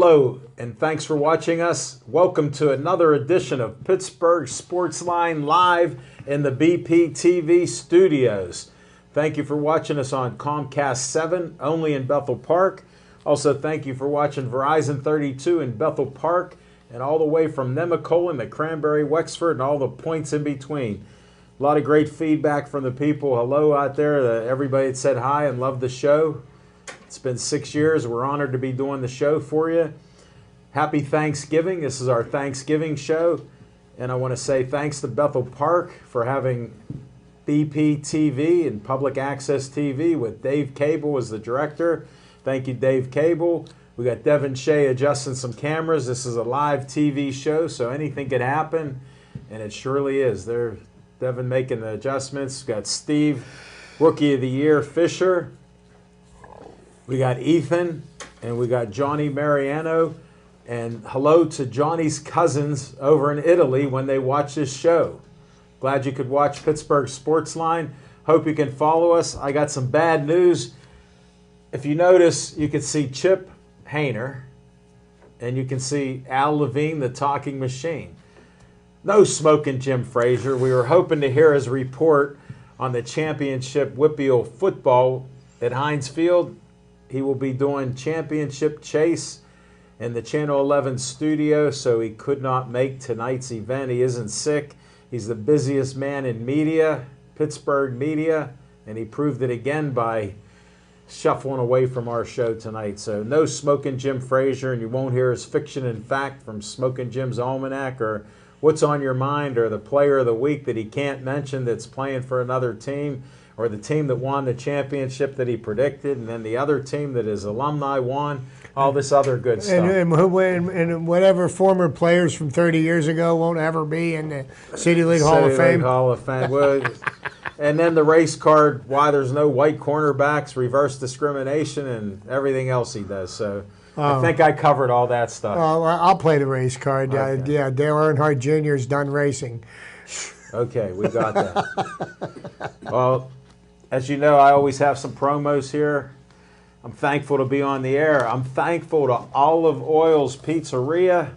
Hello, and thanks for watching us. Welcome to another edition of Pittsburgh Sportsline live in the BP TV studios. Thank you for watching us on Comcast 7, only in Bethel Park. Also, thank you for watching Verizon 32 in Bethel Park and all the way from Nemacolin to Cranberry, Wexford, and all the points in between. A lot of great feedback from the people. Hello out there, everybody that said hi and loved the show. It's been 6 years. We're honored to be doing the show for you. Happy Thanksgiving. This is our Thanksgiving show. And I want to say thanks to Bethel Park for having BP TV and Public Access TV with Dave Cable as the director. Thank you, Dave Cable. We got Devin Shea adjusting some cameras. This is a live TV show, so anything could happen, and it surely is. They're Devin making the adjustments. Got Steve, Rookie of the Year, Fisher. We got Ethan, and we got Johnny Mariano. And hello to Johnny's cousins over in Italy when they watch this show. Glad you could watch Pittsburgh Sportsline. Hope you can follow us. I got some bad news. If you notice, you can see Chip Hayner, and you can see Al Levine, the talking machine. No smoking Jim Frazier. We were hoping to hear his report on the championship Whitfield football at Heinz Field. He will be doing championship chase in the Channel 11 studio, so he could not make tonight's event. He isn't sick. He's the busiest man in media, Pittsburgh media, and he proved it again by shuffling away from our show tonight. So no Smoking Jim Frazier, and you won't hear his Fiction and Fact from Smoking Jim's Almanac, or What's on Your Mind, or the Player of the Week that he can't mention that's playing for another team, or the team that won the championship that he predicted, and then the other team that his alumni won, all this other good stuff. And whatever former players from 30 years ago won't ever be in the City League Hall of Fame. City League Hall of Fame. Well, and then the race card, why there's no white cornerbacks, reverse discrimination, and everything else he does. So I think I covered all that stuff. I'll play the race card. Okay. Yeah, Dale Earnhardt Jr. is done racing. Okay, we got that. Well, as you know, I always have some promos here. I'm thankful to be on the air. I'm thankful to Olive Oil's Pizzeria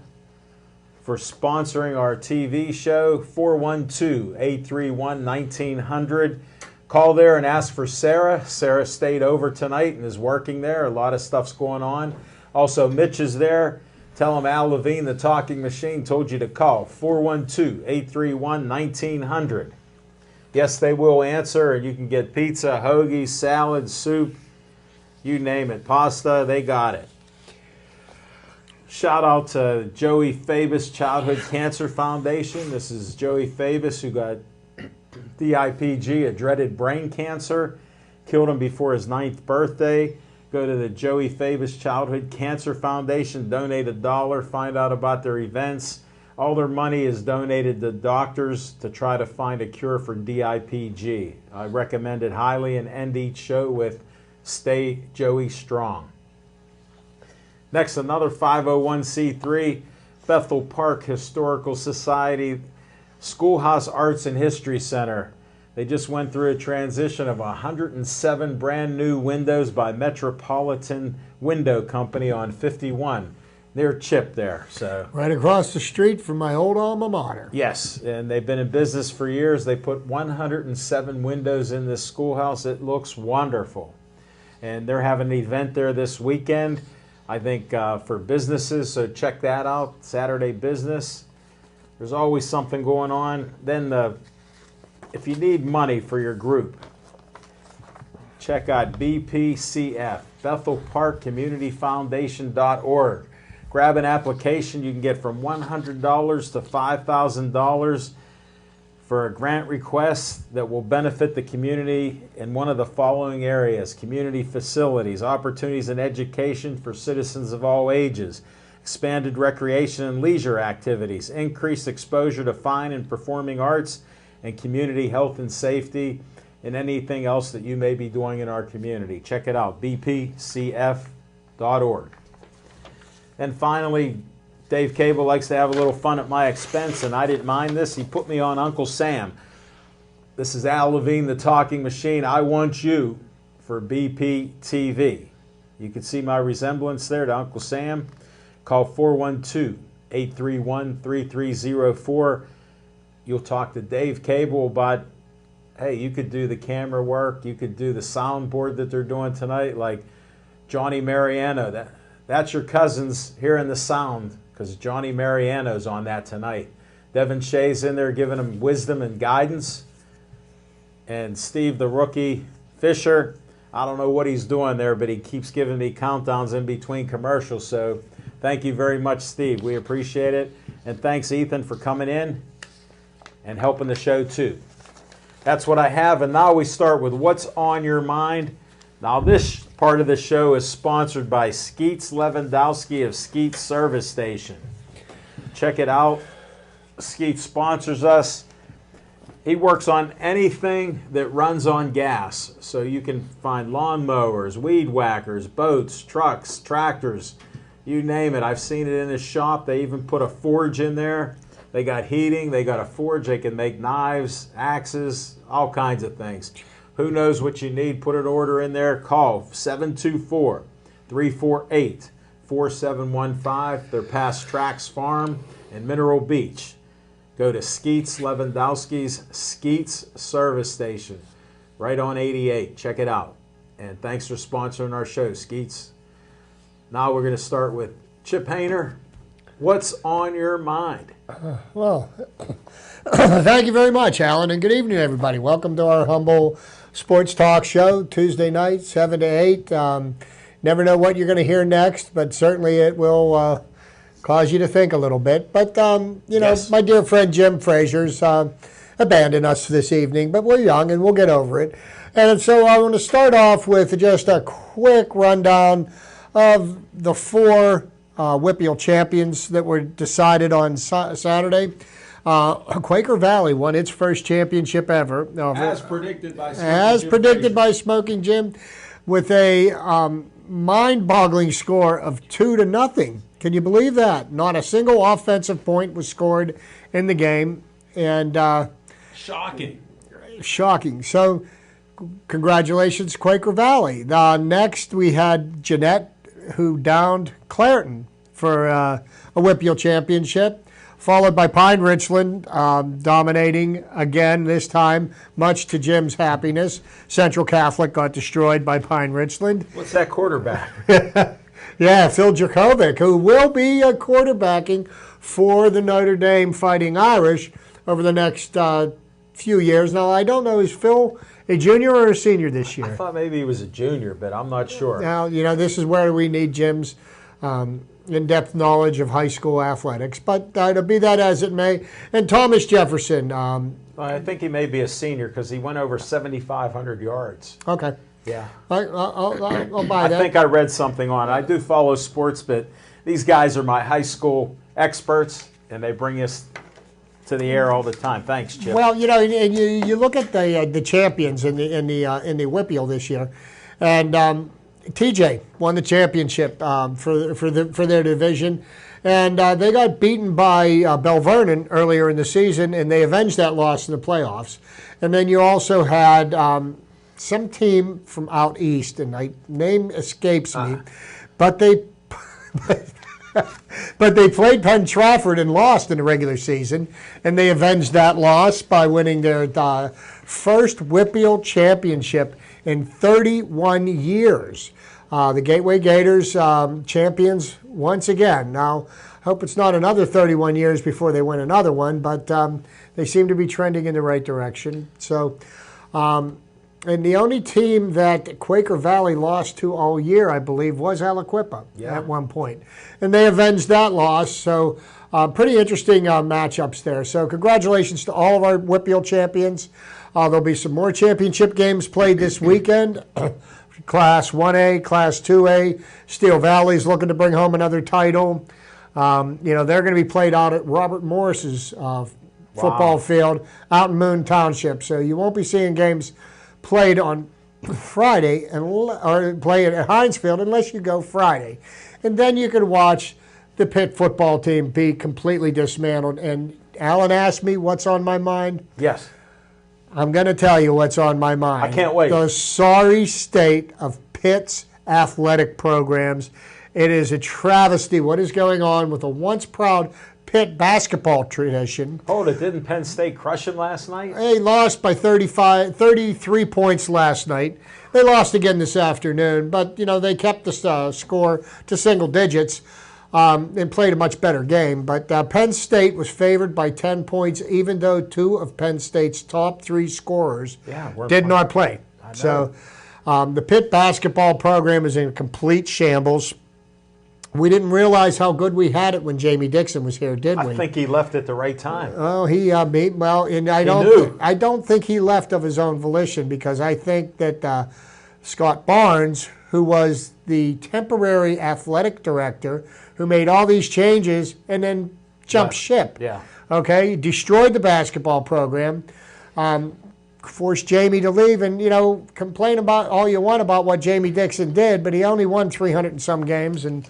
for sponsoring our TV show, 412-831-1900. Call there and ask for Sarah. Sarah stayed over tonight and is working there. A lot of stuff's going on. Also, Mitch is there. Tell him Al Levine, the talking machine, told you to call, 412-831-1900. Yes, they will answer, and you can get pizza, hoagies, salad, soup, you name it, pasta, they got it. Shout out to Joey Fabus Childhood Cancer Foundation. This is Joey Fabus, who got DIPG, a dreaded brain cancer, killed him before his 9th birthday. Go to the Joey Fabus Childhood Cancer Foundation, donate $1, find out about their events. All their money is donated to doctors to try to find a cure for DIPG. I recommend it highly and end each show with Stay Joey Strong. Next, another 501c3, Bethel Park Historical Society Schoolhouse Arts and History Center. They just went through a transition of 107 brand new windows by Metropolitan Window Company on 51. Near Chip there. So right across the street from my old alma mater. Yes, and they've been in business for years. They put 107 windows in this schoolhouse. It looks wonderful. And they're having an event there this weekend, I think, for businesses, so check that out, Saturday Business. There's always something going on. Then if you need money for your group, check out BPCF, Bethel Park Community Foundation.org. Grab an application. You can get from $100 to $5,000 for a grant request that will benefit the community in one of the following areas: community facilities, opportunities in education for citizens of all ages, expanded recreation and leisure activities, increased exposure to fine and performing arts, and community health and safety, and anything else that you may be doing in our community. Check it out, bpcf.org. And finally, Dave Cable likes to have a little fun at my expense, and I didn't mind this. He put me on Uncle Sam. This is Al Levine, the talking machine. I want you for BP TV. You can see my resemblance there to Uncle Sam. Call 412-831-3304. You'll talk to Dave Cable about, hey, you could do the camera work. You could do the soundboard that they're doing tonight. Like Johnny Mariano, that's your cousins hearing the sound because Johnny Mariano's on that tonight. Devin Shea's in there giving them wisdom and guidance. And Steve, the rookie, Fisher, I don't know what he's doing there, but he keeps giving me countdowns in between commercials. So thank you very much, Steve. We appreciate it. And thanks, Ethan, for coming in and helping the show, too. That's what I have. And now we start with What's on Your Mind. Now, this part of the show is sponsored by Skeets Lewandowski of Skeets Service Station. Check it out. Skeets sponsors us. He works on anything that runs on gas. So you can find lawnmowers, weed whackers, boats, trucks, tractors, you name it. I've seen it in his shop. They even put a forge in there. They got heating. They got a forge. They can make knives, axes, all kinds of things. Who knows what you need? Put an order in there. Call 724-348-4715. They're past Trax Farm and Mineral Beach. Go to Skeets Lewandowski's Skeets Service Station, right on 88. Check it out. And thanks for sponsoring our show, Skeets. Now we're going to start with Chip Hayner. What's on your mind? Well, thank you very much, Alan, and good evening, everybody. Welcome to our humble sports talk show, Tuesday night, 7 to 8. Never know what you're going to hear next, but certainly it will cause you to think a little bit. But, Yes. my dear friend Jim Frazier's abandoned us this evening, but we're young and we'll get over it. And so I want to start off with just a quick rundown of the four Whippeal champions that were decided on Saturday. Quaker Valley won its first championship ever. As predicted by Smoking Jim, with a mind-boggling score of 2-0. Can you believe that? Not a single offensive point was scored in the game, and shocking. So, congratulations, Quaker Valley. Next, we had Jeanette, who downed Clareton for a Whippeal championship, followed by Pine Richland, dominating again this time, much to Jim's happiness. Central Catholic got destroyed by Pine Richland. What's that quarterback? Yeah, Phil Jakovic, who will be quarterbacking for the Notre Dame Fighting Irish over the next few years. Now, I don't know, is Phil a junior or a senior this year? I thought maybe he was a junior, but I'm not sure. Now, this is where we need Jim's in-depth knowledge of high school athletics. But to be that as it may. And Thomas Jefferson. I think he may be a senior because he went over 7,500 yards. Okay. Yeah. I'll buy that. I think I read something on it. I do follow sports, but these guys are my high school experts, and they bring us to the air all the time. Thanks, Chip. Well, and you look at the champions in the Whippeal this year, and TJ won the championship for their division, and they got beaten by Bell Vernon earlier in the season, and they avenged that loss in the playoffs. And then you also had some team from out east, and name escapes me, but they played Penn Trafford and lost in the regular season, and they avenged that loss by winning their first Whippeal championship in 31 years. The Gateway Gators champions once again. Now, I hope it's not another 31 years before they win another one, but they seem to be trending in the right direction. So, and the only team that Quaker Valley lost to all year, I believe, was Aliquippa at one point. And they avenged that loss. So pretty interesting matchups there. So congratulations to all of our Whippeal champions. There'll be some more championship games played this weekend. Class 1A, Class 2A. Steel Valley's looking to bring home another title. They're going to be played out at Robert Morris's football field out in Moon Township. So you won't be seeing games played on Friday or play at Heinz Field unless you go Friday. And then you can watch the Pitt football team be completely dismantled. And Alan asked me what's on my mind. Yes. I'm going to tell you what's on my mind. I can't wait. The sorry state of Pitt's athletic programs It is a travesty what is going on with a once proud Pitt basketball tradition. Hold it, didn't Penn State crush him last night? They lost by 33 points last night. They lost again this afternoon, but they kept the score to single digits and played a much better game. But Penn State was favored by 10 points, even though 2 of Penn State's top 3 scorers did not play. So the Pitt basketball program is in complete shambles. We didn't realize how good we had it when Jamie Dixon was here, did we? I think he left at the right time. Oh, and I don't think he left of his own volition, because I think that Scott Barnes, who was the temporary athletic director, who made all these changes and then jumped ship. Yeah. Okay, destroyed the basketball program, forced Jamie to leave, and complain about all you want about what Jamie Dixon did, but he only won 300 and some games in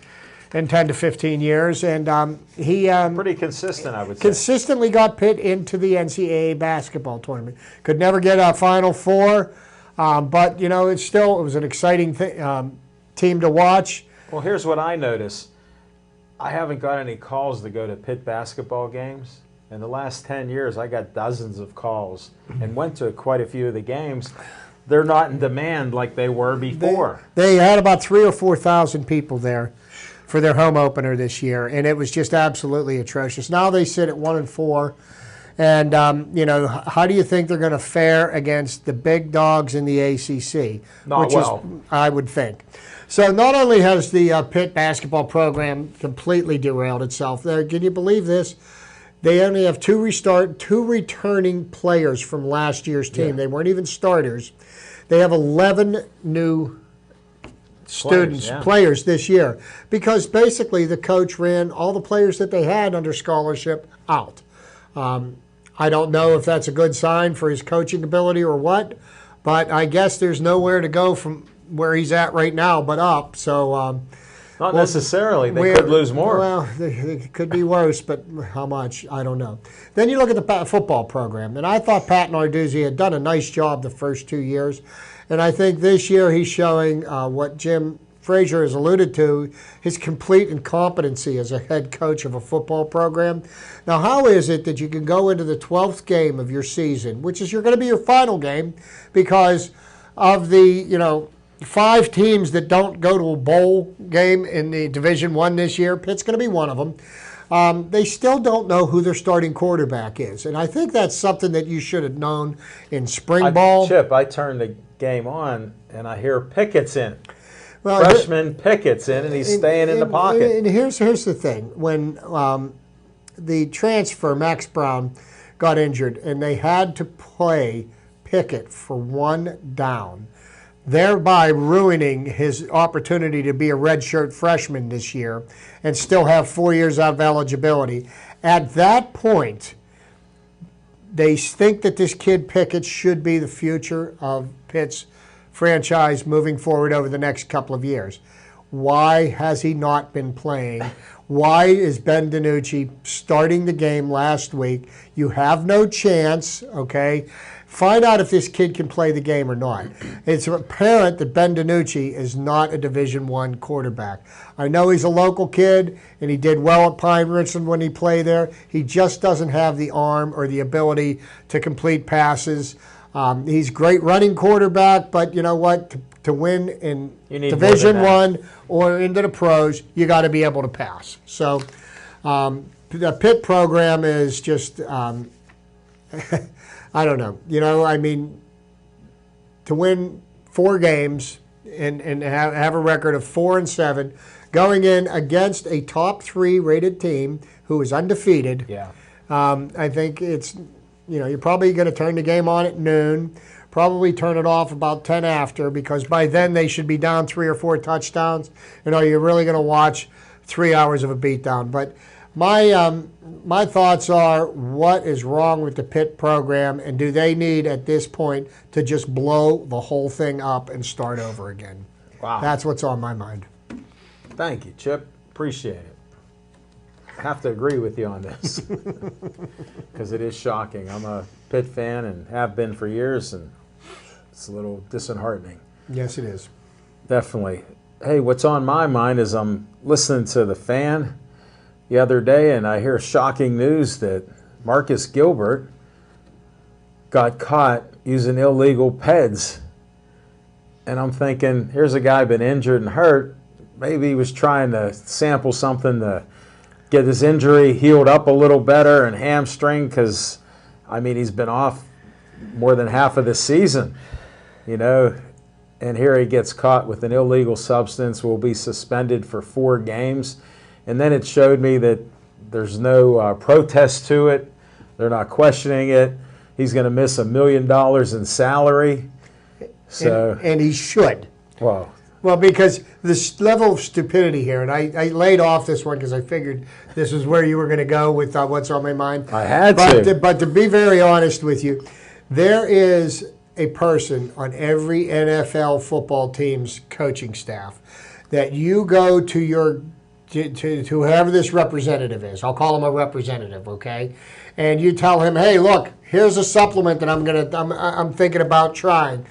10 to 15 years, and he pretty consistent, I would say. Consistently got Pitt into the NCAA basketball tournament. Could never get a Final Four, but it was an exciting team to watch. Well, here's what I notice. I haven't got any calls to go to Pitt basketball games. In the last 10 years, I got dozens of calls and went to quite a few of the games. They're not in demand like they were before. They had about 3,000 or 4,000 people there for their home opener this year, and it was just absolutely atrocious. Now they sit at 1-4, and how do you think they're going to fare against the big dogs in the ACC? Not well, I would think. So not only has the Pitt basketball program completely derailed itself, can you believe this? They only have two returning players from last year's team. Yeah. They weren't even starters. They have 11 new players this year, because basically the coach ran all the players that they had under scholarship out. I don't know if that's a good sign for his coaching ability or what, but I guess there's nowhere to go from where he's at right now but up. So not necessarily. They could lose more. Well, it could be worse, but how much, I don't know. Then you look at the football program, and I thought Pat Narduzzi had done a nice job the first 2 years. And I think this year he's showing what Jim Frazier has alluded to, his complete incompetency as a head coach of a football program. Now, how is it that you can go into the 12th game of your season, which is going to be your final game, because of the 5 teams that don't go to a bowl game in the Division I this year? Pitt's going to be one of them. They still don't know who their starting quarterback is. And I think that's something that you should have known in spring ball. Chip, I turned the game on, and I hear Pickett's in. Well, freshman Pickett's in, and he's staying in the pocket. And here's the thing. When the transfer, Max Brown, got injured, and they had to play Pickett for 1 down, thereby ruining his opportunity to be a redshirt freshman this year and still have 4 years of eligibility. At that point, they think that this kid Pickett should be the future of Pitt's franchise moving forward over the next couple of years. Why has he not been playing? Why is Ben DiNucci starting the game last week? You have no chance, okay? Find out if this kid can play the game or not. It's apparent that Ben DiNucci is not a Division I quarterback. I know he's a local kid, and he did well at Pine Richland when he played there. He just doesn't have the arm or the ability to complete passes. He's a great running quarterback, but you know what? To win in Division I or into the pros, you got to be able to pass. So the Pitt program is just, I don't know. I mean, to win 4 games and have a record of 4-7, going in against a top 3 rated team who is undefeated. Yeah. I think it's. You're probably going to turn the game on at noon, probably turn it off about 10 after, because by then they should be down 3 or 4 touchdowns. You're really going to watch 3 hours of a beatdown. But my thoughts are, what is wrong with the Pitt program, and do they need at this point to just blow the whole thing up and start over again? Wow. That's what's on my mind. Thank you, Chip. Appreciate it. I have to agree with you on this because it is shocking. I'm a Pitt fan and have been for years, and it's a little disheartening. Yes, it is. Definitely. hey, what's on my mind is I'm listening to the Fan the other day, and I hear shocking news that Marcus Gilbert got caught using illegal PEDs. And I'm thinking, here's a guy been injured and hurt. Maybe he was trying to sample something to get his injury healed up a little better and hamstring, because, I mean, he's been off more than half of the season, you know. And here he gets caught with an illegal substance, will be suspended for 4 games. And then it showed me that there's no protest to it. They're not questioning it. He's going to miss $1 million in salary. So, and he should. Well, because this level of stupidity here, and I laid off this one because I figured this is where you were going to go with what's on my mind. I had to. But to be very honest with you, there is a person on every NFL football team's coaching staff that you go to your to whoever this representative is. I'll call him a representative, okay? And you tell him, hey, look, here's a supplement that I'm thinking about trying.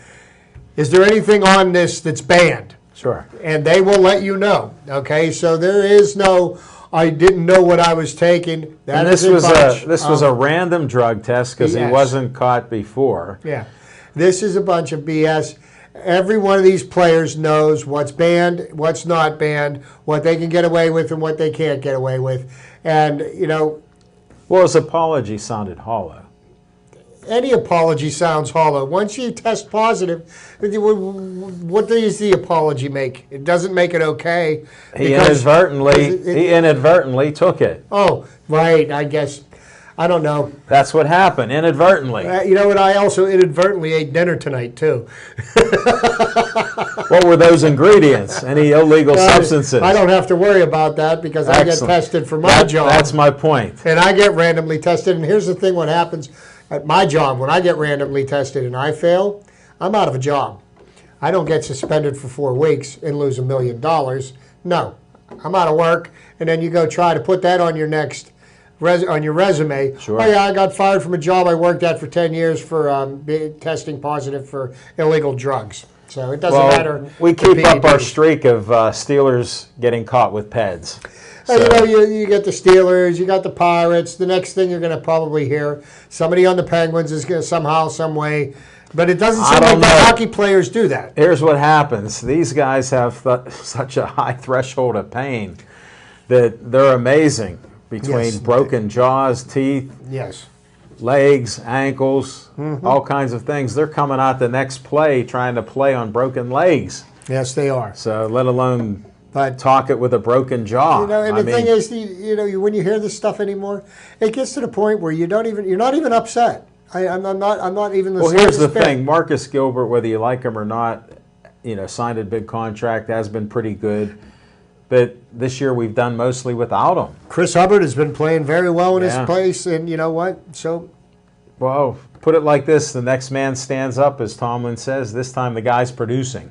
Is there anything on this that's banned? Sure. And they will let you know. Okay, so there is no, I didn't know what I was taking. That this was a random drug test because he wasn't caught before. Yeah, this is a bunch of BS. Every one of these players knows what's banned, what's not banned, what they can get away with and what they can't get away with. And, you know. Well, his apology sounded hollow. Any apology sounds hollow. Once you test positive, what does the apology make? It doesn't make it okay. He inadvertently took it. Oh, right. I guess. I don't know. That's what happened, inadvertently. You know what? I also inadvertently ate dinner tonight, too. What were those ingredients? Any illegal substances? I don't have to worry about that because I get tested for my job. That's my point. And I get randomly tested. And here's the thing, what happens at my job, when I get randomly tested and I fail, I'm out of a job. I don't get suspended for 4 weeks and lose $1 million. No, I'm out of work. And then you go try to put that on your next on your resume. Sure. Oh yeah, I got fired from a job I worked at for 10 years for testing positive for illegal drugs. So it doesn't matter. We keep up our streak of Steelers getting caught with PEDs. So. You know, you get the Steelers, you got the Pirates. The next thing you're going to probably hear, somebody on the Penguins is going to somehow, some way. But it doesn't seem like the hockey players do that. Here's what happens. These guys have such a high threshold of pain that they're amazing. Between broken jaws, teeth, legs, ankles, all kinds of things. They're coming out the next play trying to play on broken legs. Yes, they are. So let alone talk it with a broken jaw. You know, and the thing is, you know, when you hear this stuff anymore, it gets to the point where you're not even upset. I'm not even. Well, here's the thing: Marcus Gilbert, whether you like him or not, you know, signed a big contract, has been pretty good. But this year we've done mostly without him. Chris Hubbard has been playing very well in his place, and you know what? So, well, put it like this: the next man stands up, as Tomlin says. This time the guy's producing.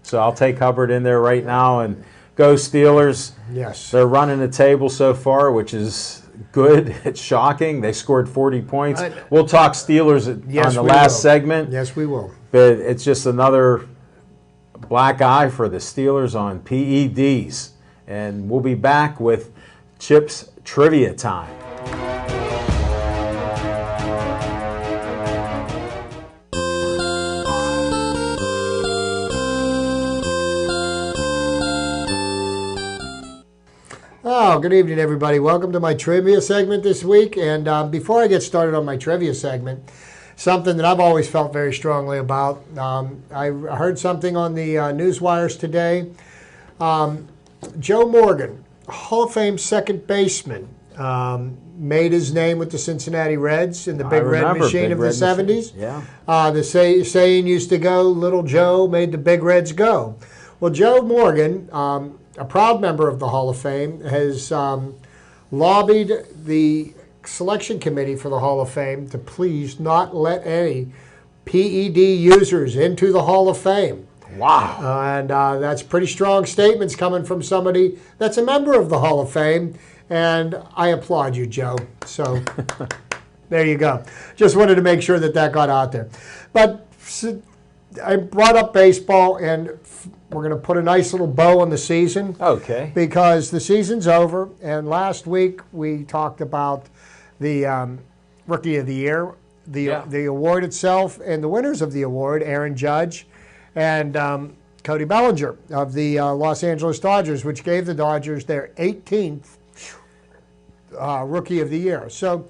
So I'll take Hubbard in there right now and go Steelers. Yes, they're running the table so far, which is good. It's shocking. They scored 40 points. We'll talk Steelers on the last segment. Yes, we will. But it's just another black eye for the Steelers on PEDs. And we'll be back with Chip's Trivia Time. Oh, good evening, everybody. Welcome to my trivia segment this week. And before I get started on my trivia segment, something that I've always felt very strongly about. I heard something on the news wires today. Joe Morgan, Hall of Fame second baseman, made his name with the Cincinnati Reds in the Big Red Machine of the 70s. Yeah. The saying used to go, "Little Joe made the Big Reds go." Well, Joe Morgan, a proud member of the Hall of Fame, has lobbied the selection committee for the Hall of Fame to please not let any PED users into the Hall of Fame. Wow. And that's pretty strong statements coming from somebody that's a member of the Hall of Fame. And I applaud you, Joe. So there you go. Just wanted to make sure that got out there. But I brought up baseball, and we're going to put a nice little bow on the season. Okay. Because the season's over, and last week we talked about the Rookie of the Year, the award itself, and the winners of the award, Aaron Judge and Cody Bellinger of the Los Angeles Dodgers, which gave the Dodgers their 18th Rookie of the Year. So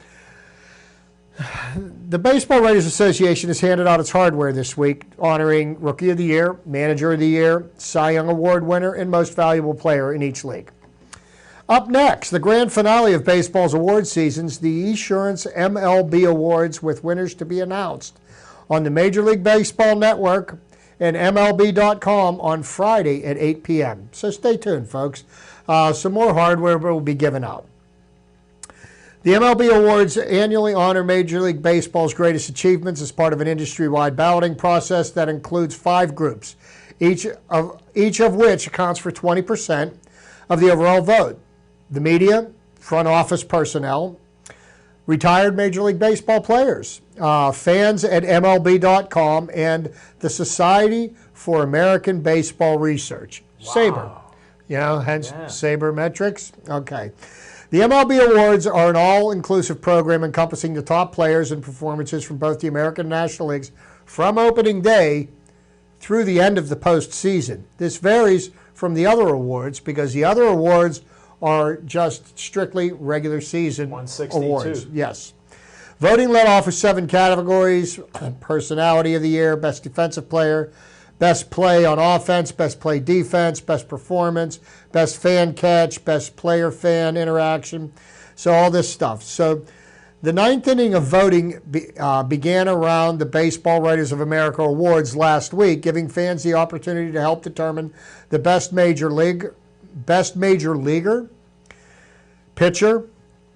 the Baseball Writers Association has handed out its hardware this week, honoring Rookie of the Year, Manager of the Year, Cy Young Award winner, and Most Valuable Player in each league. Up next, the grand finale of baseball's award seasons, the Esurance MLB Awards, with winners to be announced on the Major League Baseball Network and MLB.com on Friday at 8 p.m. So stay tuned, folks. Some more hardware will be given out. The MLB Awards annually honor Major League Baseball's greatest achievements as part of an industry-wide balloting process that includes 5 groups, each of which accounts for 20% of the overall vote. The media, front office personnel, retired Major League Baseball players, fans at MLB.com, and the Society for American Baseball Research, SABR. Hence sabermetrics. Okay. The MLB Awards are an all-inclusive program encompassing the top players and performances from both the American and National Leagues from opening day through the end of the postseason. This varies from the other awards because the other awards are just strictly regular season 162. awards. Yes. Voting led off with 7 categories: Personality of the Year, Best Defensive Player, Best Play on Offense, Best Play Defense, Best Performance, Best Fan Catch, Best Player-Fan Interaction. So all this stuff. So the 9th inning of voting began around the Baseball Writers of America Awards last week, giving fans the opportunity to help determine the best major leaguer, pitcher,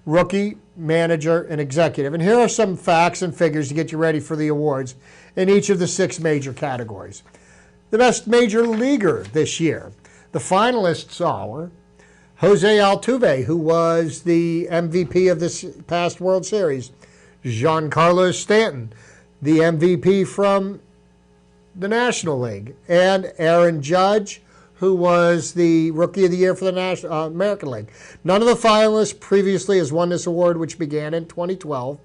rookie, manager, and executive. And here are some facts and figures to get you ready for the awards in each of the 6 major categories. The best major leaguer this year. The finalists are Jose Altuve, who was the MVP of this past World Series; Giancarlo Stanton, the MVP from the National League; and Aaron Judge, who was the Rookie of the Year for the American League. None of the finalists previously has won this award, which began in 2012.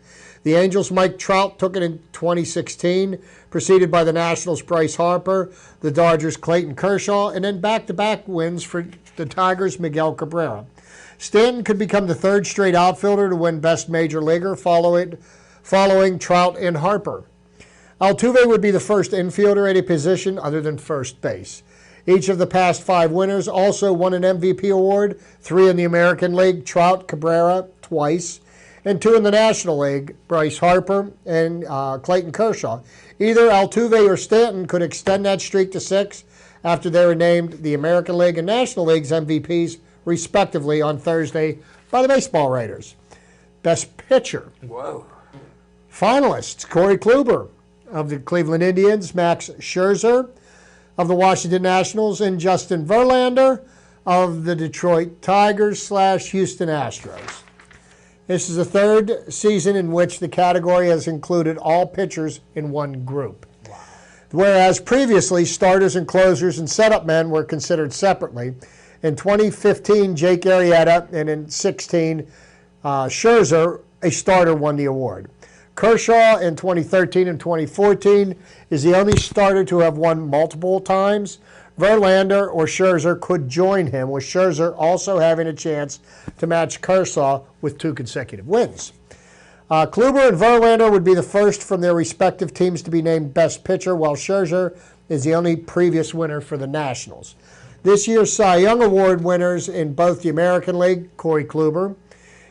The Angels' Mike Trout took it in 2016, preceded by the Nationals' Bryce Harper, the Dodgers' Clayton Kershaw, and then back-to-back wins for the Tigers' Miguel Cabrera. Stanton could become the 3rd straight outfielder to win Best Major Leaguer, following Trout and Harper. Altuve would be the first infielder at a position other than first base. Each of the past 5 winners also won an MVP award, 3 in the American League, Trout, Cabrera twice, and 2 in the National League, Bryce Harper and Clayton Kershaw. Either Altuve or Stanton could extend that streak to 6 after they were named the American League and National League's MVPs, respectively, on Thursday by the Baseball Writers. Best pitcher. Whoa. Finalists: Corey Kluber of the Cleveland Indians, Max Scherzer of the Washington Nationals, and Justin Verlander of the Detroit Tigers / Houston Astros. This is the 3rd season in which the category has included all pitchers in one group. Wow. Whereas previously, starters and closers and setup men were considered separately. In 2015, Jake Arrieta, and in 2016, Scherzer, a starter, won the award. Kershaw in 2013 and 2014 is the only starter to have won multiple times. Verlander or Scherzer could join him, with Scherzer also having a chance to match Kershaw with 2 consecutive wins. Kluber and Verlander would be the first from their respective teams to be named Best Pitcher, while Scherzer is the only previous winner for the Nationals. This year's Cy Young Award winners in both the American League, Corey Kluber,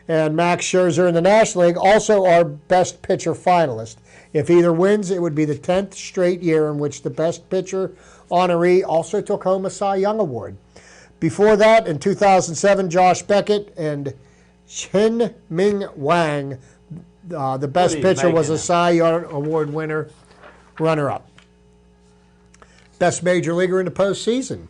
and Max Scherzer in the National League, also are Best Pitcher finalists. If either wins, it would be the 10th straight year in which the Best Pitcher honoree also took home a Cy Young Award. Before that, in 2007, Josh Beckett and Chen Ming Wang, the Best Pitcher, was a Cy Young Award winner, runner-up. Best Major Leaguer in the postseason.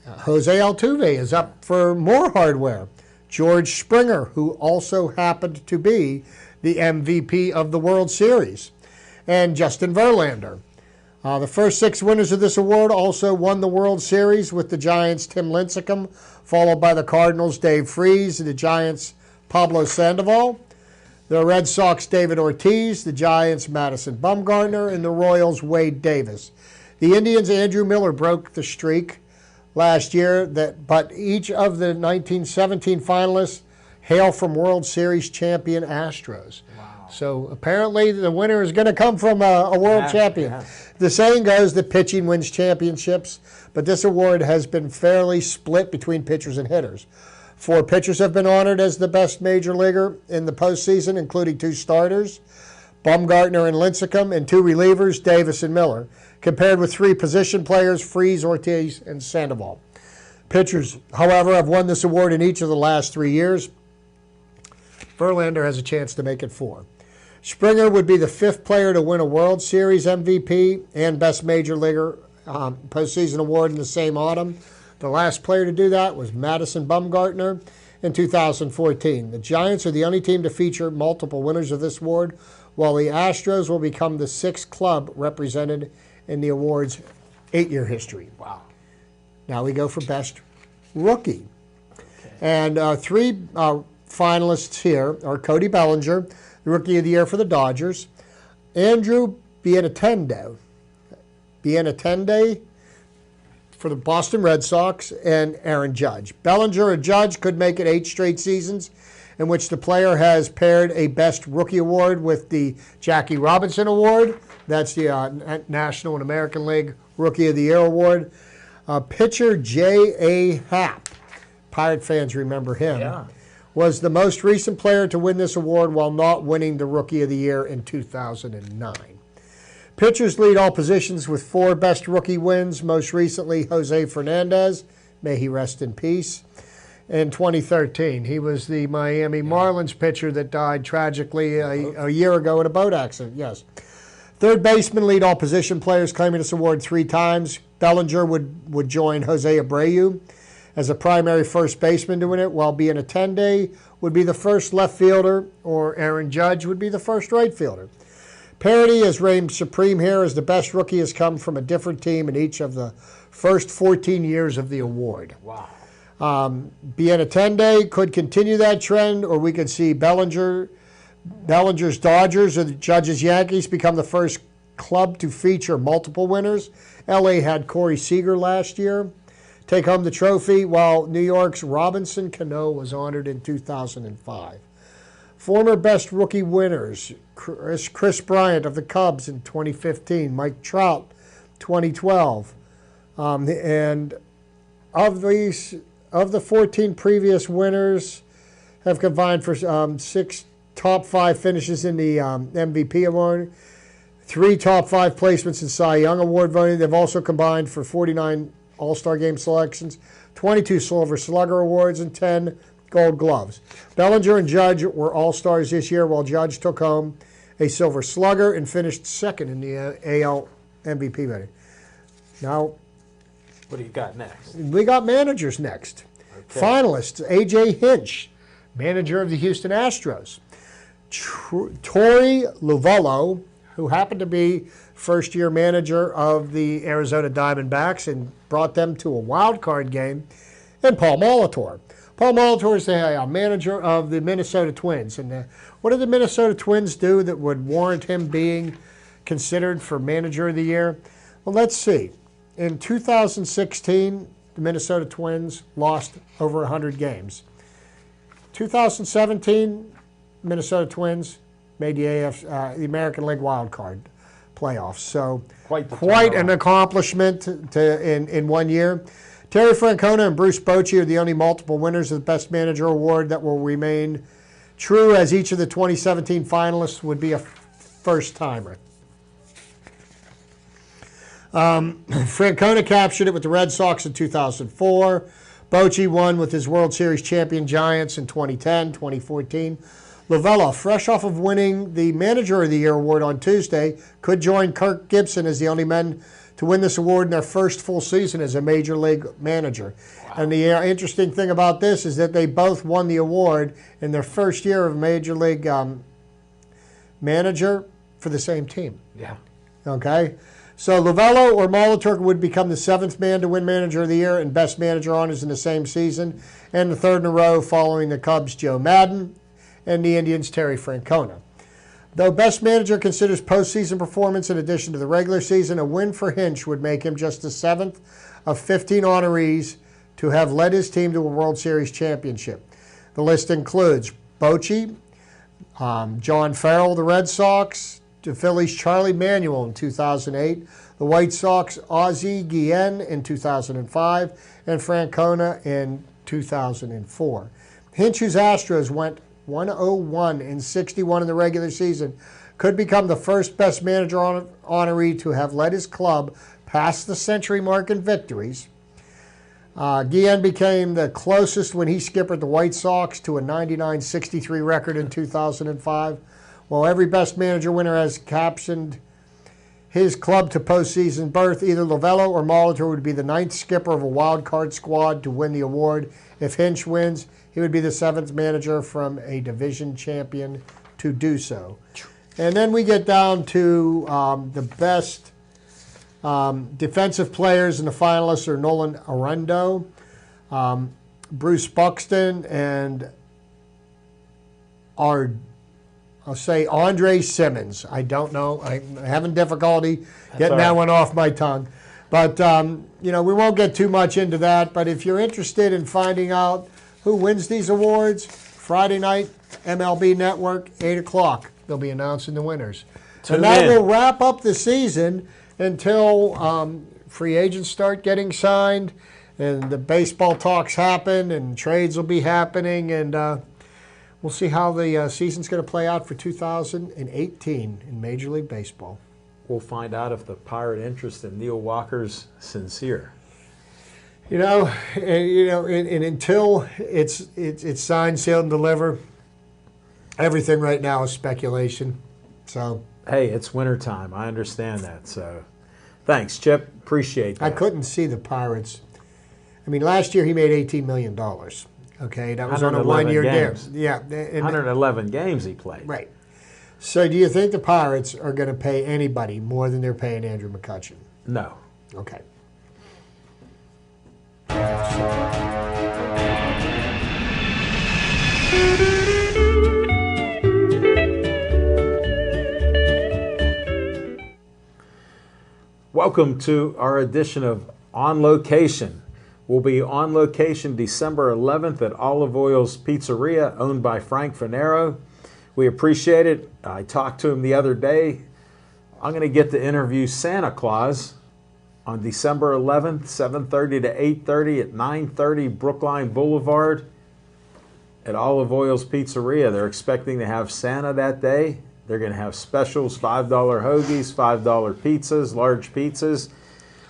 Jose Altuve is up for more hardware. George Springer, who also happened to be the MVP of the World Series, and Justin Verlander. The first 6 winners of this award also won the World Series, with the Giants' Tim Lincecum, followed by the Cardinals' Dave Freese, and the Giants' Pablo Sandoval. The Red Sox' David Ortiz, the Giants' Madison Bumgarner, and the Royals' Wade Davis. The Indians' Andrew Miller broke the streak last year, but each of the 1917 finalists hail from World Series champion Astros. Wow. So apparently the winner is going to come from a world champion. Yeah. The saying goes that pitching wins championships, but this award has been fairly split between pitchers and hitters. 4 pitchers have been honored as the best major leaguer in the postseason, including 2 starters, Bumgarner and Lincecum, and 2 relievers, Davis and Miller, compared with 3 position players, Freese, Ortiz, and Sandoval. Pitchers, however, have won this award in each of the last 3 years. Verlander has a chance to make it 4. Springer would be the 5th player to win a World Series MVP and Best Major Leaguer postseason award in the same autumn. The last player to do that was Madison Bumgarner in 2014. The Giants are the only team to feature multiple winners of this award, while the Astros will become the 6th club represented in the award's 8-year history. Wow. Now we go for Best Rookie. Okay. And 3 finalists here are Cody Bellinger, the Rookie of the Year for the Dodgers, Andrew Benintendi for the Boston Red Sox, and Aaron Judge. Bellinger or Judge could make it 8 straight seasons in which the player has paired a Best Rookie Award with the Jackie Robinson Award. That's the National and American League Rookie of the Year Award. Pitcher J.A. Happ, Pirate fans remember him, was the most recent player to win this award while not winning the Rookie of the Year in 2009. Pitchers lead all positions with 4 Best Rookie wins, most recently Jose Fernandez, may he rest in peace, in 2013. He was the Miami Marlins pitcher that died tragically a year ago in a boat accident, yes. Third baseman lead all position players, claiming this award 3 times. Bellinger would join Jose Abreu as a primary first baseman to win it, while Benintendi would be the first left fielder, or Aaron Judge would be the first right fielder. Parity has reigned supreme here, as the best rookie has come from a different team in each of the first 14 years of the award. Wow. Benintendi could continue that trend, or we could see Bellinger's Dodgers or the Judge's Yankees become the first club to feature multiple winners. LA had Corey Seager last year take home the trophy, while New York's Robinson Cano was honored in 2005. Former Best Rookie winners, Chris Bryant of the Cubs in 2015, Mike Trout 2012. And of the 14 previous winners have combined for 6 top 5 finishes in the MVP award, 3 top 5 placements in Cy Young Award voting. They've also combined for 49 All-Star Game selections, 22 Silver Slugger Awards, and 10 Gold Gloves. Bellinger and Judge were All-Stars this year, while Judge took home a Silver Slugger and finished 2nd in the AL MVP voting. Now, what do you got next? We got managers next. Okay. Finalists, A.J. Hinch, manager of the Houston Astros. Torey Lovullo, who happened to be first-year manager of the Arizona Diamondbacks and brought them to a wild card game, and Paul Molitor. Paul Molitor is the manager of the Minnesota Twins. And what did the Minnesota Twins do that would warrant him being considered for manager of the year? Well, let's see. In 2016, the Minnesota Twins lost over 100 games. 2017, Minnesota Twins made the American League wild card playoffs. So quite an accomplishment in 1 year. Terry Francona and Bruce Bochy are the only multiple winners of the Best Manager Award that will remain true, as each of the 2017 finalists would be a first-timer. Francona captured it with the Red Sox in 2004. Bochy won with his World Series champion Giants in 2010, 2014. Lovullo, fresh off of winning the Manager of the Year award on Tuesday, could join Kirk Gibson as the only men to win this award in their first full season as a Major League manager. Wow. And the interesting thing about this is that they both won the award in their first year of Major League manager for the same team. Yeah. Okay? So Lovello or Molitor would become the 7th man to win Manager of the Year and Best Manager honors in the same season, and the 3rd in a row following the Cubs' Joe Madden and the Indians' Terry Francona. Though Best Manager considers postseason performance in addition to the regular season, a win for Hinch would make him just the 7th of 15 honorees to have led his team to a World Series championship. The list includes Bochy, John Farrell, the Red Sox, the Phillies' Charlie Manuel in 2008, the White Sox' Ozzie Guillen in 2005, and Francona in 2004. Hinch's Astros went 101 and 61 in the regular season, could become the first Best Manager honoree to have led his club past the century mark in victories. Guillen became the closest when he skippered the White Sox to a 99-63 record in 2005. While every Best Manager winner has captioned his club to postseason berth, either Lovello or Molitor would be the 9th skipper of a wild card squad to win the award. If Hinch wins, he would be the 7th manager from a division champion to do so. And then we get down to the best defensive players, and the finalists are Nolan Arenado, Bruce Buxton, and I'll say Andre Simmons. I don't know. I'm having difficulty getting that one off my tongue. But, we won't get too much into that. But if you're interested in finding out who wins these awards, Friday night, MLB Network, 8 o'clock. They'll be announcing the winners. And that will wrap up the season until free agents start getting signed and the baseball talks happen and trades will be happening. And we'll see how the season's going to play out for 2018 in Major League Baseball. We'll find out if the Pirate interest in Neil Walker's sincere. And until it's signed, sealed, and delivered, everything right now is speculation. So hey, it's wintertime. I understand that. So thanks, Chip. Appreciate that. I couldn't see the Pirates. I mean, last year he made $18 million. Okay, that was on a one-year deal. Yeah, 111 games he played. Right. So do you think the Pirates are going to pay anybody more than they're paying Andrew McCutchen? No. Okay. Welcome to our edition of On Location. We'll be on location December 11th at Olive Oil's Pizzeria, owned by Frank Fanero. We appreciate it. I talked to him the other day. I'm going to get to interview Santa Claus on December 11th, 7:30 to 8:30 at 930 Brookline Boulevard at Olive Oil's Pizzeria. They're expecting to have Santa that day. They're going to have specials, $5 hoagies, $5 pizzas, large pizzas.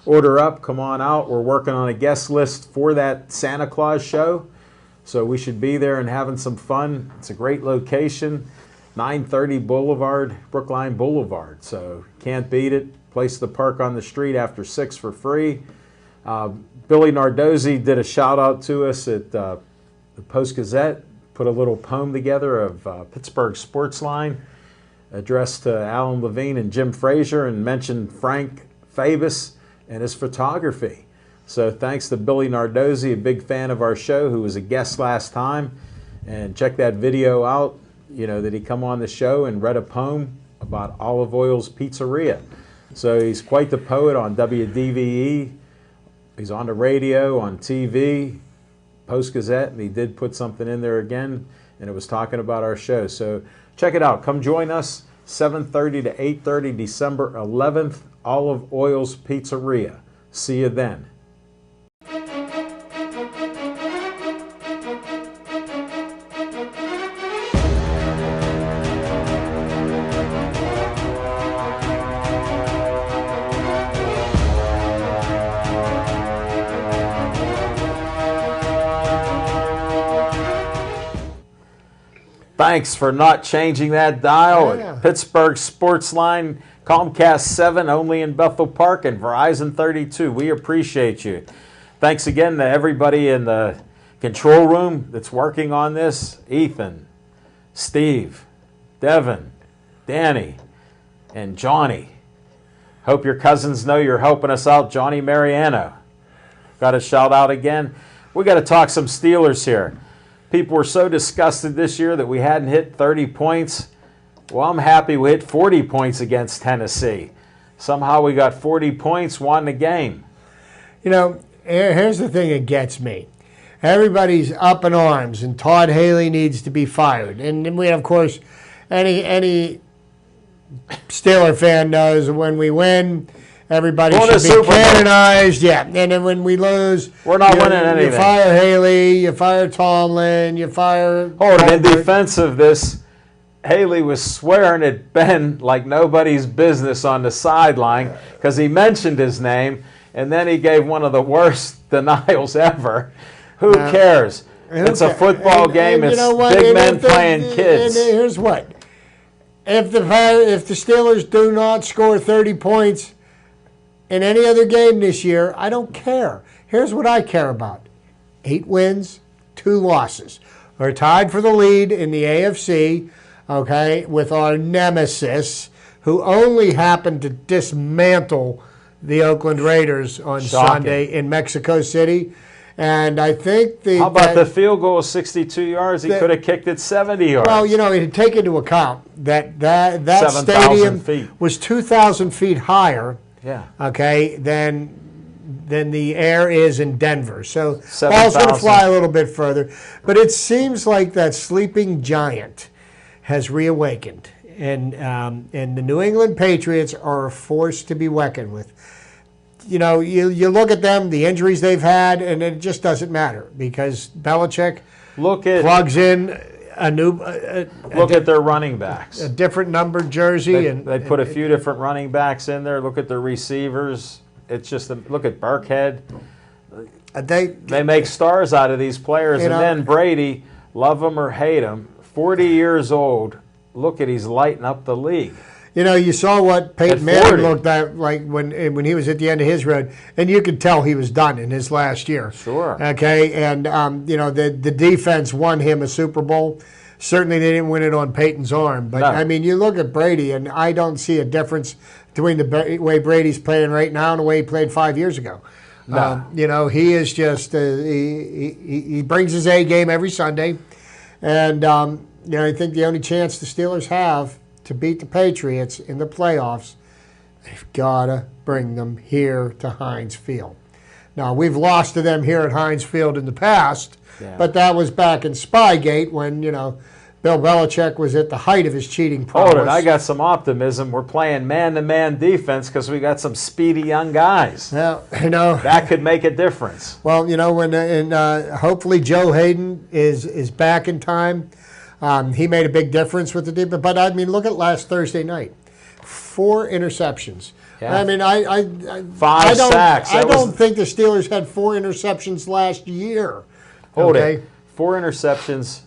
Order up, come on out. We're working on a guest list for that Santa Claus show. So we should be there and having some fun. It's a great location, 930 Boulevard, Brookline Boulevard. So can't beat it. Place to park on the street after 6 for free. Billy Nardozzi did a shout out to us at the Post-Gazette, put a little poem together of Pittsburgh Sportsline addressed to Alan Levine and Jim Frazier, and mentioned Frank Fabus and his photography. So thanks to Billy Nardozzi, a big fan of our show, who was a guest last time. And check that video out, that he come on the show and read a poem about Olive Oil's Pizzeria. So he's quite the poet on WDVE. He's on the radio, on TV, Post-Gazette, and he did put something in there again, and it was talking about our show. So check it out. Come join us, 7:30 to 8:30, December 11th, Olive Oil's Pizzeria. See you then. Thanks for not changing that dial. Yeah. Pittsburgh Sportsline, Comcast 7 only in Bethel Park, and Verizon 32. We appreciate you. Thanks again to everybody in the control room that's working on this. Ethan, Steve, Devin, Danny, and Johnny. Hope your cousins know you're helping us out, Johnny Mariano. Got a shout out again. We got to talk some Steelers here. People were so disgusted this year that we hadn't hit 30 points. Well, I'm happy we hit 40 points against Tennessee. Somehow we got 40 points, won the game. You know, here's the thing that gets me. Everybody's up in arms, and Todd Haley needs to be fired. And then we, of course, any Steeler fan knows when we win, everybody should be canonized. Yeah, and then when we lose, we're not winning anything. You fire Haley, you fire Tomlin, you fire. Hold it. In defense of this, Haley was swearing at Ben like nobody's business on the sideline because he mentioned his name, and then he gave one of the worst denials ever. Who cares? It's a football game. It's big men playing kids. And here's what. If the Steelers do not score 30 points in any other game this year, I don't care. Here's what I care about. 8 wins, 2 losses. We're tied for the lead in the AFC, okay, with our nemesis, who only happened to dismantle the Oakland Raiders on Sunday in Mexico City. And I think how about the field goal of 62 yards? He could have kicked it 70 yards. Well, you know, take into account that stadium was 2,000 feet higher. Yeah. Okay, than the air is in Denver. So ball's going to fly a little bit further. But it seems like that sleeping giant has reawakened, and the New England Patriots are a force to be reckoned with. You know, you look at them, the injuries they've had, and it just doesn't matter because Belichick plugs in a new. Look at their running backs. A different numbered jersey, they put a few different running backs in there. Look at their receivers. It's just look at Burkhead. They make stars out of these players, and then Brady, love him or hate him, 40 years old. Look at he's lighting up the league. You know, you saw what Peyton Manning looked like when he was at the end of his road, and you could tell he was done in his last year. Sure. Okay, and you know the defense won him a Super Bowl. Certainly, they didn't win it on Peyton's arm, but I mean, you look at Brady, and I don't see a difference between the way Brady's playing right now and the way he played 5 years ago. No. You know, he is just he brings his A game every Sunday, and you know, I think the only chance the Steelers have to beat the Patriots in the playoffs, they've got to bring them here to Heinz Field. Now, we've lost to them here at Heinz Field in the past, but that was back in Spygate when, you know, Bill Belichick was at the height of his cheating prowess. Hold it, I got some optimism. We're playing man-to-man defense because we got some speedy young guys. Now, you know, that could make a difference. Well, you know, when hopefully Joe Hayden is back in time. He made a big difference with the defense. But, I mean, look at last Thursday night. 4 interceptions. Yeah. I mean, 5 sacks. I don't think the Steelers had 4 interceptions last year. Hold it. 4 interceptions,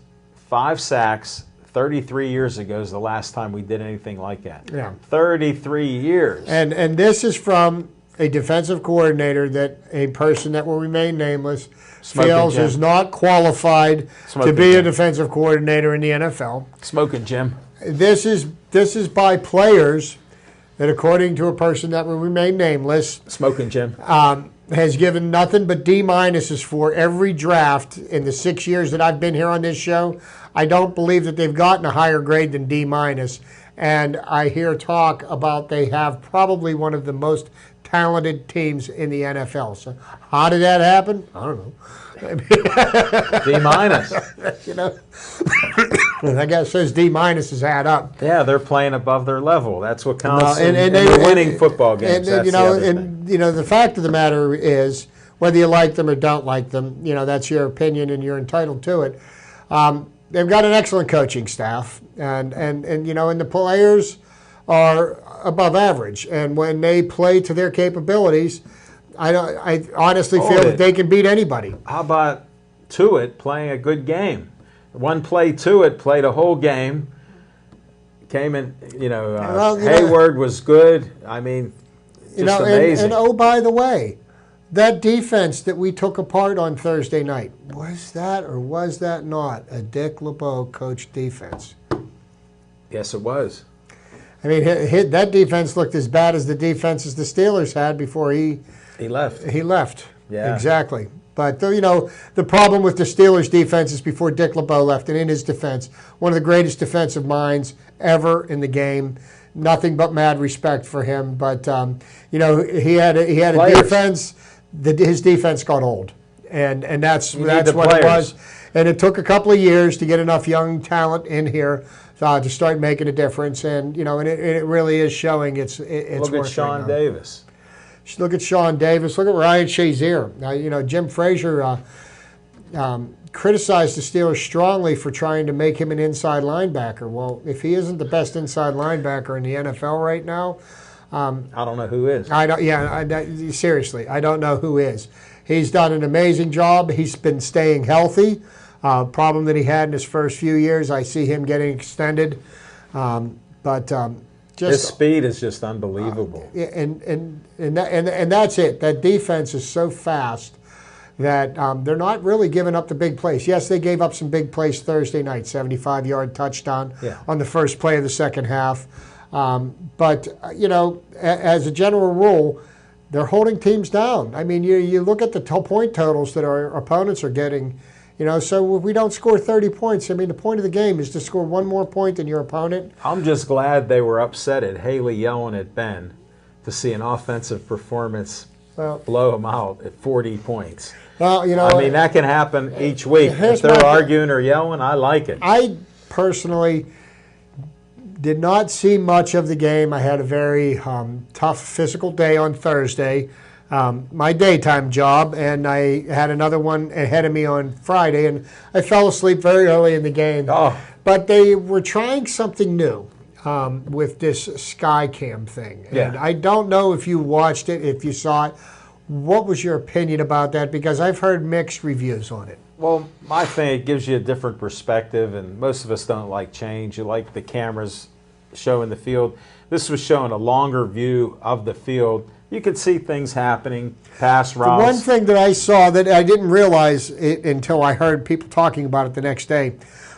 5 sacks. 33 years ago is the last time we did anything like that. Yeah. 33 years. And this is from a defensive coordinator that a person that will remain nameless feels is not qualified to be a defensive coordinator in the NFL. Smoking Jim. This is by players that, according to a person that will remain nameless, Smoking Jim, has given nothing but D-minuses for every draft in the 6 years that I've been here on this show. I don't believe that they've gotten a higher grade than D-minus. And I hear talk about they have probably one of the most talented teams in the NFL. So how did that happen? I don't know. D-minus. You know, I guess those D-minuses add up. Yeah, they're playing above their level. That's what counts. And they're winning football games. And, you know, the fact of the matter is, whether you like them or don't like them, you know, that's your opinion and you're entitled to it. They've got an excellent coaching staff, and you know, and the players are above average. And when they play to their capabilities, I honestly feel that they can beat anybody. How about Tuitt playing a good game? One play, Tuitt played a whole game. Came in, you know, Hayward was good. I mean, just amazing. And oh, by the way, that defense that we took apart on Thursday night, was that or was that not a Dick LeBeau coached defense? Yes, it was. I mean, that defense looked as bad as the defenses the Steelers had before he left. He left. Yeah. Exactly. But, the problem with the Steelers' defense is before Dick LeBeau left, and in his defense, one of the greatest defensive minds ever in the game. Nothing but mad respect for him. But, he had a defense. His defense got old. And that's what it was. And it took a couple of years to get enough young talent in here to start making a difference. And, and it really is showing it's Look at Sean Davis. Look at Sean Davis. Look at Ryan Shazier. Now, Jim Frazier criticized the Steelers strongly for trying to make him an inside linebacker. Well, if he isn't the best inside linebacker in the NFL right now, I don't know who is. Seriously, I don't know who is. He's done an amazing job. He's been staying healthy. Problem that he had in his first few years. I see him getting extended, his speed is just unbelievable. And that's it. That defense is so fast that they're not really giving up the big plays. Yes, they gave up some big plays Thursday night, 75-yard touchdown on the first play of the second half. But as a general rule, they're holding teams down. I mean, you look at the point totals that our opponents are getting. So if we don't score 30 points, I mean, the point of the game is to score one more point than your opponent. I'm just glad they were upset at Haley yelling at Ben to see an offensive performance blow him out at 40 points. Well, I mean, that can happen each week. If they're arguing or yelling, I like it. I personally did not see much of the game. I had a very tough physical day on Thursday. My daytime job, and I had another one ahead of me on Friday, and I fell asleep very early in the game. Oh. But they were trying something new with this Skycam thing. Yeah. And I don't know if you watched it, if you saw it. What was your opinion about that? Because I've heard mixed reviews on it. Well, my thing, it gives you a different perspective, and most of us don't like change. You like the cameras showing the field. This was showing a longer view of the field. You could see things happening, pass routes. The one thing that I saw that I didn't realize it until I heard people talking about it the next day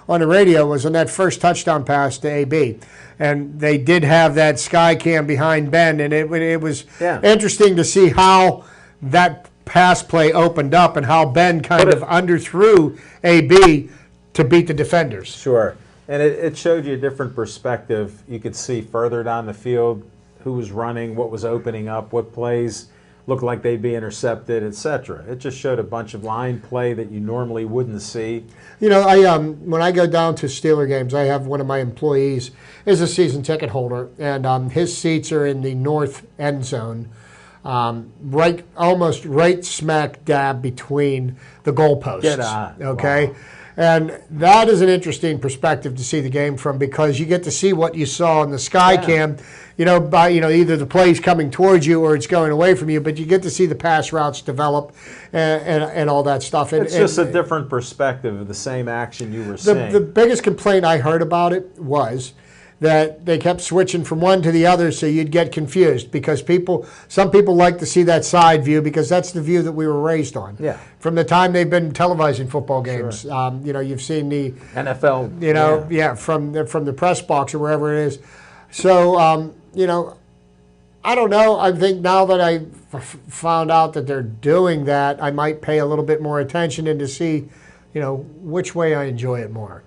on the radio was on that first touchdown pass to AB. And they did have that sky cam behind Ben, and it was interesting to see how that pass play opened up and how Ben kind of underthrew AB to beat the defenders. Sure. And it showed you a different perspective. You could see further down the field who was running, what was opening up, what plays looked like they'd be intercepted, etc. It just showed a bunch of line play that you normally wouldn't see. When I go down to Steeler games, I have one of my employees is a season ticket holder, and his seats are in the north end zone, almost right smack dab between the goalposts. Get on. Okay. Wow. And that is an interesting perspective to see the game from, because you get to see what you saw in the sky cam, by either the play's coming towards you or it's going away from you, but you get to see the pass routes develop and all that stuff. It's just a different perspective of the same action you were seeing. The biggest complaint I heard about it was that they kept switching from one to the other, so you'd get confused, because some people like to see that side view because that's the view that we were raised on. Yeah. From the time they've been televising football games, Sure. You've seen the NFL. From the press box or wherever it is. So I don't know. I think now that I found out that they're doing that, I might pay a little bit more attention and to see, which way I enjoy it more.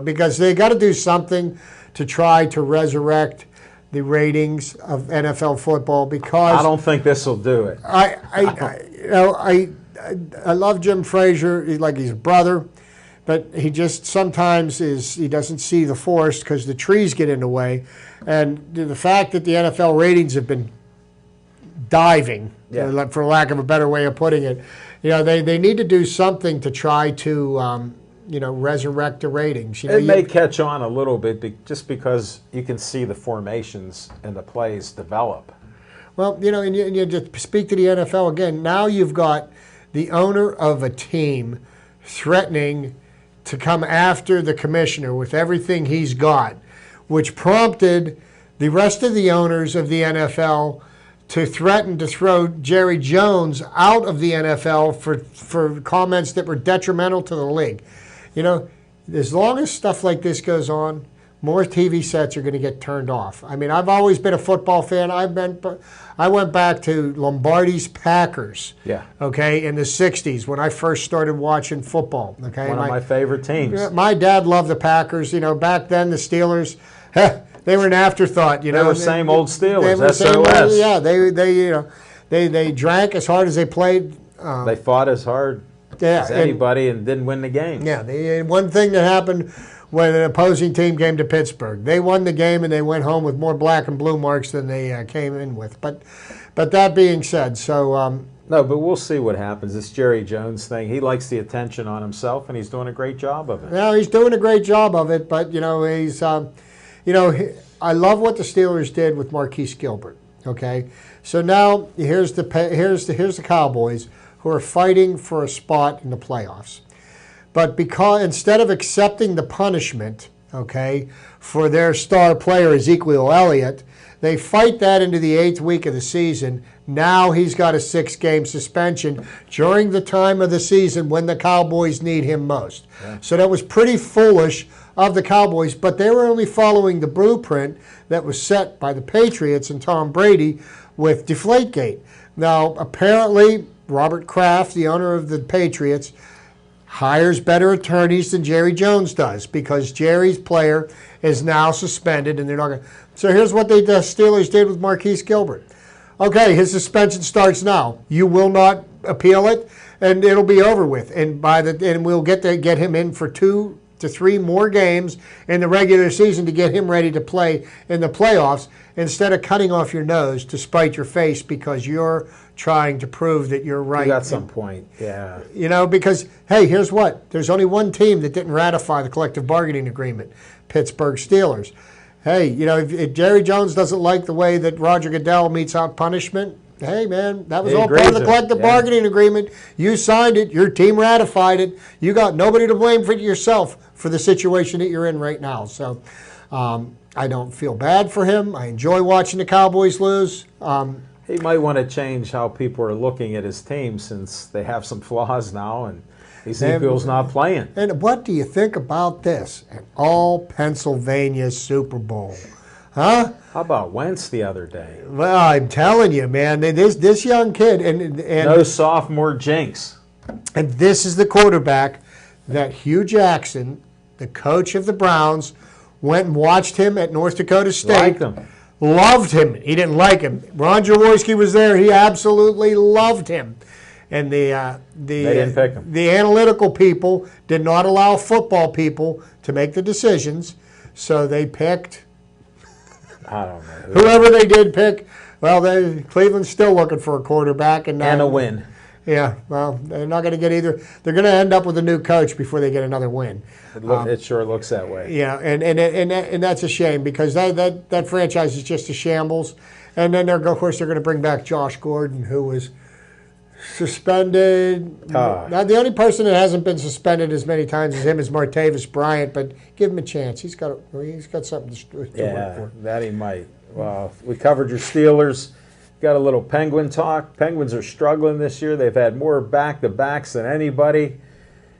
Because they got to do something to try to resurrect the ratings of NFL football, because I don't think this will do it. I love Jim Frazier. He's a brother, but he just sometimes he doesn't see the forest because the trees get in the way, and the fact that the NFL ratings have been diving, for lack of a better way of putting it, they need to do something to try to resurrect the ratings. It may catch on a little bit just because you can see the formations and the plays develop. Well, and you just speak to the NFL again. Now you've got the owner of a team threatening to come after the commissioner with everything he's got, which prompted the rest of the owners of the NFL to threaten to throw Jerry Jones out of the NFL for comments that were detrimental to the league. As long as stuff like this goes on, more TV sets are going to get turned off. I mean, I've always been a football fan. I went back to Lombardi's Packers. Yeah. Okay, in the '60s when I first started watching football. Okay, one of my favorite teams. My dad loved the Packers. You know, back then the Steelers, they were an afterthought. You know, they were same old Steelers. Yeah, they drank as hard as they played. They fought as hard as anybody and didn't win the game. Yeah, one thing that happened when an opposing team came to Pittsburgh, they won the game and they went home with more black and blue marks than they came in with. But that being said, so no, but we'll see what happens. This Jerry Jones thing, he likes the attention on himself, and he's doing a great job of it. Well, he's doing a great job of it, but he's I love what the Steelers did with Marquise Gilbert. Okay, so now here's the Cowboys who are fighting for a spot in the playoffs. But because instead of accepting the punishment, okay, for their star player Ezekiel Elliott, they fight that into the 8th week of the season. Now he's got a 6-game suspension during the time of the season when the Cowboys need him most. Yeah. So that was pretty foolish of the Cowboys, but they were only following the blueprint that was set by the Patriots and Tom Brady with Deflategate. Now, apparently, Robert Kraft, the owner of the Patriots, hires better attorneys than Jerry Jones does because Jerry's player is now suspended, and they're not going to. So here's what the Steelers did with Marquise Gilbert. Okay, his suspension starts now. You will not appeal it, and it'll be over with. And we'll get him in for 2 to 3 more games in the regular season to get him ready to play in the playoffs instead of cutting off your nose to spite your face because you're trying to prove that you're right. You got some point, yeah. Because, hey, here's what. There's only one team that didn't ratify the collective bargaining agreement, Pittsburgh Steelers. Hey, if Jerry Jones doesn't like the way that Roger Goodell metes out punishment, hey, man, that was all part of the collective bargaining agreement. You signed it. Your team ratified it. You got nobody to blame for yourself for the situation that you're in right now. So I don't feel bad for him. I enjoy watching the Cowboys lose. He might want to change how people are looking at his team since they have some flaws now and Ezekiel's not playing. And what do you think about this? An all-Pennsylvania Super Bowl. Huh? How about Wentz the other day? Well, I'm telling you, man, this young kid. and no sophomore jinx. And this is the quarterback that Hugh Jackson, the coach of the Browns, went and watched him at North Dakota State. Liked him. Loved him. He didn't like him. Ron Jaworski was there. He absolutely loved him. And they didn't pick him. The analytical people did not allow football people to make the decisions, so they picked. I don't know. Whoever they did pick. Well, Cleveland's still looking for a quarterback and a win. Yeah, well, they're not going to get either. They're going to end up with a new coach before they get another win. It sure looks that way. Yeah, and that's a shame because that franchise is just a shambles. And then of course they're going to bring back Josh Gordon, who was suspended. Now the only person that hasn't been suspended as many times as him is Martavis Bryant, but give him a chance. He's got something to work for. That he might. Well, we covered your Steelers. Got a little Penguin talk. Penguins are struggling this year. They've had more back-to-backs than anybody,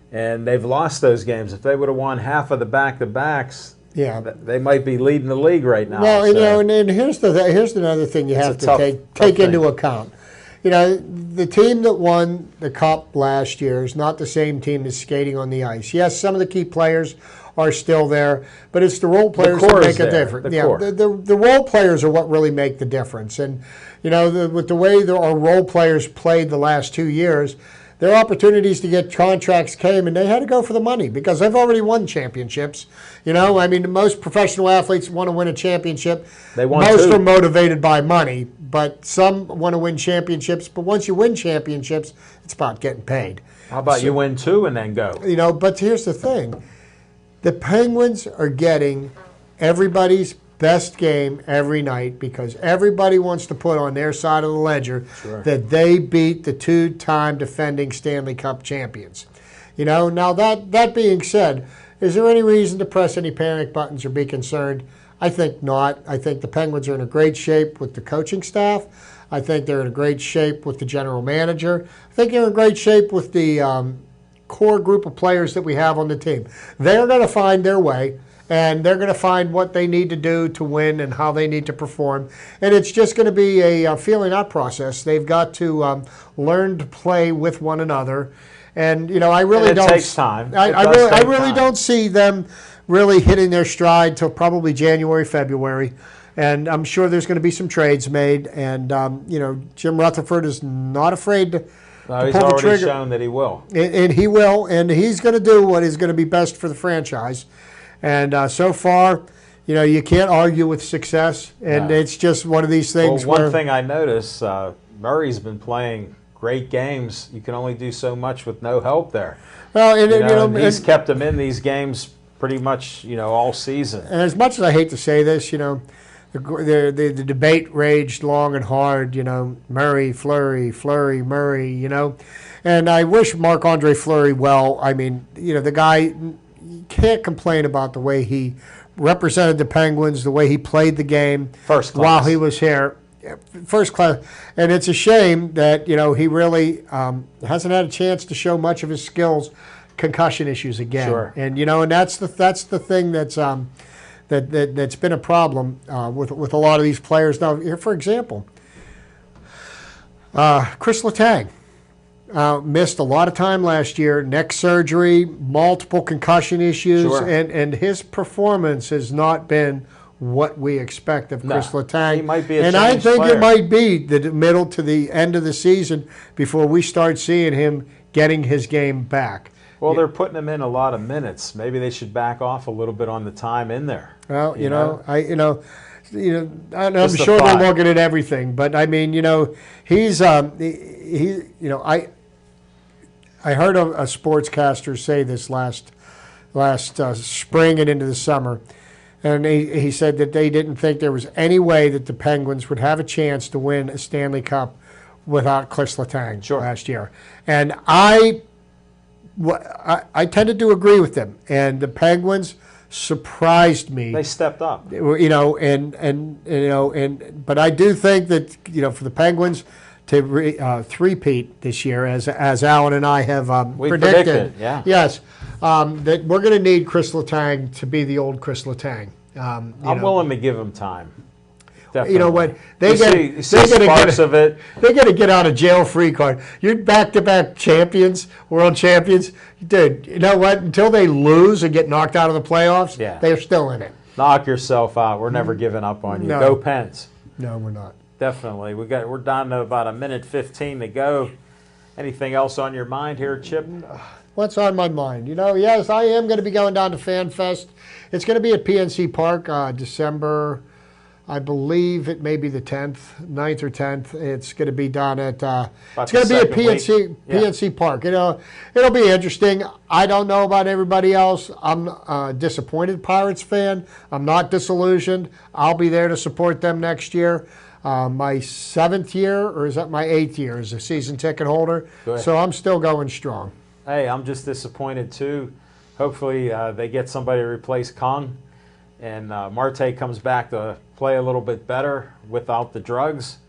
and they've lost those games. If they would have won half of the back-to-backs, they might be leading the league right now. Well, and here's another thing you have to take into account. The team that won the Cup last year is not the same team that's skating on the ice. Yes, some of the key players are still there, but it's the role players that make a difference. The role players are what really make the difference. And, with the way our role players played the last 2 years, their opportunities to get contracts came, and they had to go for the money because they've already won championships. Most professional athletes want to win a championship. Most are motivated by money, but some want to win championships. But once you win championships, it's about getting paid. How about you win 2 and then go? But here's the thing. The Penguins are getting everybody's best game every night because everybody wants to put on their side of the ledger that they beat the 2-time defending Stanley Cup champions. Now that being said, is there any reason to press any panic buttons or be concerned? I think not. I think the Penguins are in a great shape with the coaching staff. I think they're in a great shape with the general manager. I think they're in great shape with the core group of players that we have on the team. They're going to find their way. and they're going to find what they need to do to win and how they need to perform. And it's just going to be a feeling out process. They've got to learn to play with one another. And, I really don't. It takes time. I really don't see them really hitting their stride till probably January, February. And I'm sure there's going to be some trades made. And, Jim Rutherford is not afraid to No, he's pull the already trigger. shown that he will. And he will. And he's going to do what is going to be best for the franchise. And so far, you can't argue with success. And it's just one of these things Well, where. one thing I notice, Murray's been playing great games. You can only do so much with no help there. Well, and he's kept him in these games pretty much, all season. And as much as I hate to say this, the debate raged long and hard, Murray, Fleury, Fleury, Murray, And I wish Marc-Andre Fleury well. I mean, the guy, you can't complain about the way he represented the Penguins, the way he played the game First class. while he was here. First class. And it's a shame that, he really hasn't had a chance to show much of his skills, concussion issues again. Sure. And, and that's the thing that's that's been a problem with a lot of these players. Now, here, for example, Chris Letang missed a lot of time last year, neck surgery, multiple concussion issues, Sure. and his performance has not been what we expect of Chris Letang. He might be a and I changed think player. it might be the middle to the end of the season before we start seeing him getting his game back. Well, they're putting him in a lot of minutes. Maybe they should back off a little bit on the time in there. Well, I'm Just a sure thought. they're looking at everything, but I mean, he's I heard a sportscaster say this last spring and into the summer, and he said that they didn't think there was any way that the Penguins would have a chance to win a Stanley Cup without Chris Letang last year, and I tended to agree with them, and the Penguins surprised me. They stepped up. But I do think that for the Penguins to three-peat this year, as Alan and I have predicted, yeah. yes, that we're going to need Chris Letang to be the old Chris Letang. I'm willing to give him time. Definitely. You know what? You see sparks of it. They're going to get out a jail-free card. You're back-to-back champions, world champions. Dude, you know what? Until they lose and get knocked out of the playoffs, they're still in it. Knock yourself out. We're never giving up on you. No. Go Pens. No, we're not. Definitely. We're down to about 1:15 to go. Anything else on your mind here, Chip? What's on my mind? Yes, I am going to be going down to Fan Fest. It's going to be at PNC Park, December, I believe it may be the 10th, 9th or 10th. It's going to be down at it's going to be at PNC Park. It'll be interesting. I don't know about everybody else. I'm a disappointed Pirates fan. I'm not disillusioned. I'll be there to support them next year. My 7th year, or is that my 8th year as a season ticket holder? So I'm still going strong. Hey, I'm just disappointed too. Hopefully they get somebody to replace Kong, and Marte comes back to play a little bit better without the drugs.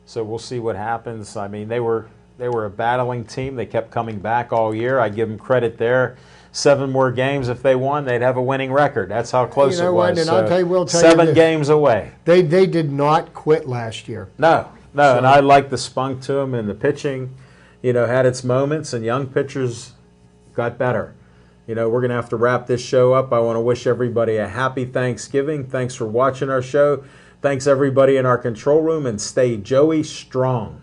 So we'll see what happens. I mean, they were a battling team. They kept coming back all year. I give them credit there. 7 more games, if they won, they'd have a winning record. That's how close it was. What? And I'll tell you, we'll tell 7 you games away. They did not quit last year. No, and I like the spunk to them, and the pitching, had its moments, and young pitchers got better. We're going to have to wrap this show up. I want to wish everybody a happy Thanksgiving. Thanks for watching our show. Thanks, everybody in our control room, and stay Joey strong.